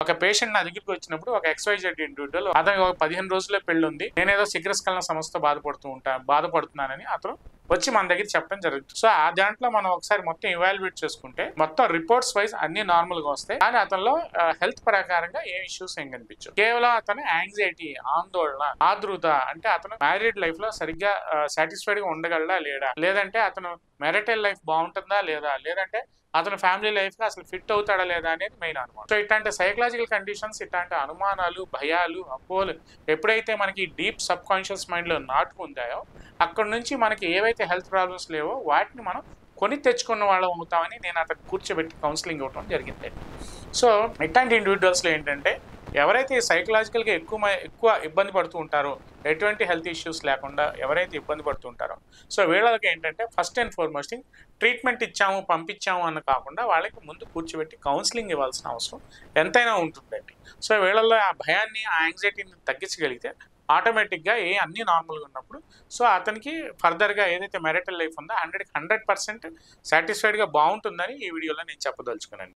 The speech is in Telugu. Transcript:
ఒక పేషెంట్ నా దగ్గరికి వచ్చినప్పుడు ఒక XYZ ఇండివిజువల్ అతనికి ఒక 15 రోజుల్లో పెళ్లి ఉంది, నేనేదో శీఘ్రస్ఖలన సమస్యతో బాధపడుతున్నానని అతను వచ్చి మన దగ్గర చెప్పడం జరుగుతుంది. సో ఆ దాంట్లో మనం ఒకసారి మొత్తం ఇవాల్యుయేట్ చేసుకుంటే మొత్తం రిపోర్ట్స్ వైజ్ అన్ని నార్మల్ గా వస్తాయి. కానీ అతనిలో హెల్త్ ప్రకారంగా ఏ ఇష్యూస్ ఏం కనిపించవు. కేవలం అతను యాంగ్జైటీ, ఆందోళన, ఆతృత, అంటే అతను మ్యారీడ్ లైఫ్ లో సరిగ్గా సాటిస్ఫైడ్ గా ఉండగలడా లేడా, లేదంటే అతను మ్యారిటల్ లైఫ్ బాగుంటుందా లేదా, లేదంటే అతను ఫ్యామిలీ లైఫ్ గా అసలు ఫిట్ అవుతాడా లేదా అనేది మెయిన్ అనమాట. సో ఇట్లాంటి సైకలాజికల్ కండిషన్స్, ఇట్లాంటి అనుమానాలు, భయాలు, అపోహలు ఎప్పుడైతే మనకి డీప్ సబ్ కాన్షియస్ మైండ్ లో నాటుకుంటాయో అక్కడ నుంచి మనకి ఏవైతే హెల్త్ ప్రాబ్లమ్స్ లేవో వాటిని మనం కొని తెచ్చుకున్న వాళ్ళం అవుతామని నేను అతను కూర్చోబెట్టి కౌన్సిలింగ్ ఇవ్వడం జరిగింది. సో ఇట్లాంటి ఇండివిజువల్స్లో ఏంటంటే ఎవరైతే సైకలాజికల్గా ఎక్కువ ఇబ్బంది పడుతూ ఉంటారో, ఎటువంటి హెల్త్ ఇష్యూస్ లేకుండా ఎవరైతే ఇబ్బంది పడుతూ ఉంటారో, సో వీళ్ళకి ఏంటంటే first and foremost thing treatment ఇచ్చాము పంపించాము అన్న కాకుండా వాళ్ళకి ముందు కూర్చోబెట్టి కౌన్సిలింగ్ ఇవ్వాల్సిన అవసరం ఎంతైనా ఉంటుందండి. సో వీళ్ళల్లో ఆ భయాన్ని, ఆ యాంగ్జైటీని తగ్గించగలిగితే ఆటోమేటిక్గా అన్నీ నార్మల్గా ఉన్నప్పుడు సో అతనికి ఫర్దర్గా ఏదైతే మ్యారిటల్ లైఫ్ ఉందో 100% సాటిస్ఫైడ్గా బాగుంటుందని ఈ వీడియోలో నేను చెప్పదలుచుకున్నాను.